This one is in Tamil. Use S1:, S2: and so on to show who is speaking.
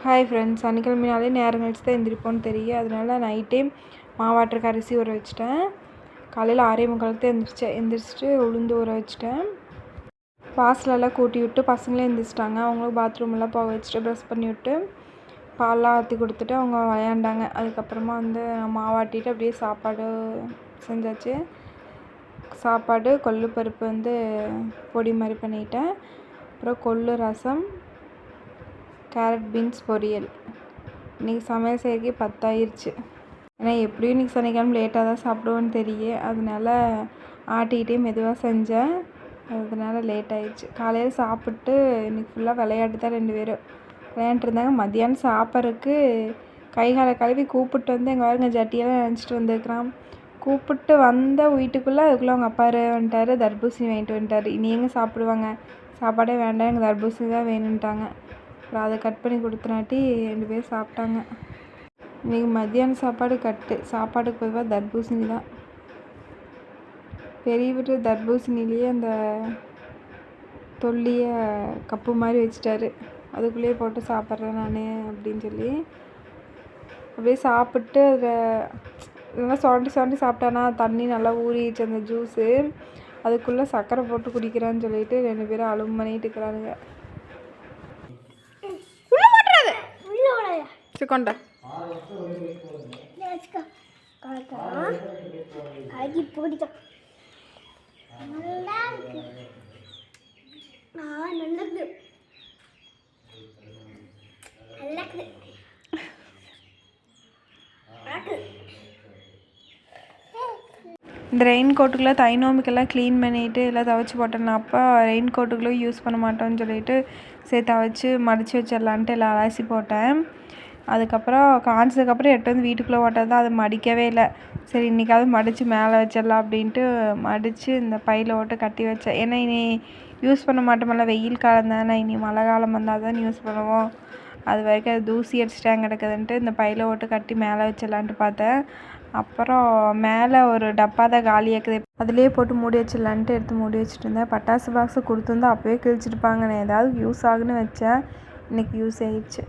S1: ஹாய் ஃப்ரெண்ட்ஸ், சனிக்கிழமைனாலே நேரம் கழிச்சு தான் எந்திரிப்போன்னு தெரியும். அதனால நைட்டே மாவாட்டுறக்கு அரிசி ஊற வச்சுட்டேன். காலையில் 6:45 தான் எந்திரிச்சிட்டு உளுந்து ஊற வச்சுட்டேன். வாசலெல்லாம் கூட்டி விட்டு பசங்களே எந்திரிச்சிட்டாங்க. அவங்களும் பாத்ரூமெல்லாம் போக வச்சுட்டு ப்ரெஷ் பண்ணி விட்டு பால்லாம் ஆற்றி கொடுத்துட்டு அவங்க விளையாண்டாங்க. அதுக்கப்புறமா மாவாட்டிட்டு அப்படியே சாப்பாடு செஞ்சாச்சு. சாப்பாடு கொள்ளு பருப்பு பொடி மாதிரி பண்ணிட்டேன். அப்புறம் கொள்ளு ரசம், கேரட் பீன்ஸ் பொரியல். இன்றைக்கி சமையல் செய்யறதுக்கே 10 ஆயிடுச்சு. ஏன்னா எப்படியும் இன்றைக்கி சனிக்கிழமை லேட்டாக தான் சாப்பிடுவோன்னு தெரியும். அதனால ஆட்டிக்கிட்டே மெதுவாக செஞ்சேன். அதனால லேட் ஆயிடுச்சு. காலையில் சாப்பிட்டு இன்றைக்கி ஃபுல்லாக விளையாட்டு தான் 2 பேரும் விளையாண்டுருந்தாங்க. மத்தியானம் சாப்பிட்றதுக்கு கை காலை கழுவி கூப்பிட்டு எங்கள் பாருங்க ஜட்டியெல்லாம் நினச்சிட்டு வந்துருக்குறான். கூப்பிட்டு வந்த வீட்டுக்குள்ளே அதுக்குள்ளே அவங்க அப்பா வந்துட்டார். தர்பூசணி வாங்கிட்டு வந்துட்டார். இனி எங்கே சாப்பிடுவாங்க? சாப்பாடே வேண்டாம், எங்கள் தர்பூசணி தான் வேணுன்ட்டாங்க. அப்புறம் அதை கட் பண்ணி கொடுத்தனாட்டி 2 பேர் சாப்பிட்டாங்க. இன்றைக்கி மத்தியான சாப்பாடு சாப்பாடுக்கு பொதுவாக தர்பூசணி தான். பெரிய வீட்டு தர்பூசணிலேயே அந்த தொல்லியை கப்பு மாதிரி வச்சுட்டாரு. அதுக்குள்ளேயே போட்டு சாப்பிட்றேன் நான் அப்படின்னு சொல்லி அப்படியே சாப்பிட்டு இதெல்லாம் சுரண்டி சாப்பிட்டானா தண்ணி நல்லா ஊறிச்சு அந்த ஜூஸு. அதுக்குள்ளே சர்க்கரை போட்டு குடிக்கிறான்னு சொல்லிட்டு 2 பேரும் அலும்பு பண்ணிட்டு இருக்கிறானுங்க. கொண்டா இந்த ரெயின் கோட்டுக்குள்ளே தைனோமிக்கெல்லாம் க்ளீன் பண்ணிவிட்டு எல்லாம் துவைச்சி போட்டேன். அப்போ ரெயின் கோட்டுக்குள்ளே யூஸ் பண்ண மாட்டோன்னு சொல்லிட்டு சரி துவைச்சி மடித்து வச்சிடலான்ட்டு எல்லாம் அலசி போட்டேன். அதுக்கப்புறம் காய்ச்சதுக்கப்புறம் எடுத்து வீட்டுக்குள்ளே ஓட்டது தான். அதை மடிக்கவே இல்லை. சரி இன்றைக்காவது மடித்து மேலே வச்சிடலாம் அப்படின்ட்டு மடித்து இந்த பையில் ஓட்டு கட்டி வச்சேன். ஏன்னா இனி யூஸ் பண்ண மாட்டோமில்ல, வெயில் காலம் தானே. இனி மழை காலம் வந்தால் தான் யூஸ் பண்ணுவோம். அது வரைக்கும் அது தூசி அடிச்சிட்டாங்க கிடக்குதுன்ட்டு இந்த பையில் ஓட்டு கட்டி மேலே வச்சிடலான்ட்டு பார்த்தேன். அப்புறம் மேலே ஒரு டப்பா தான் காலியாக்குது, அதுலேயே போட்டு மூடி வச்சிடலான்ட்டு எடுத்து மூடி வச்சுட்டு இருந்தேன். பட்டாசு பாக்ஸை கொடுத்துருந்தா அப்போவே கிழிச்சிருப்பாங்க. நான் ஏதாவது யூஸ் ஆகுன்னு வச்சேன். இன்றைக்கி யூஸ் ஆகிடுச்சு.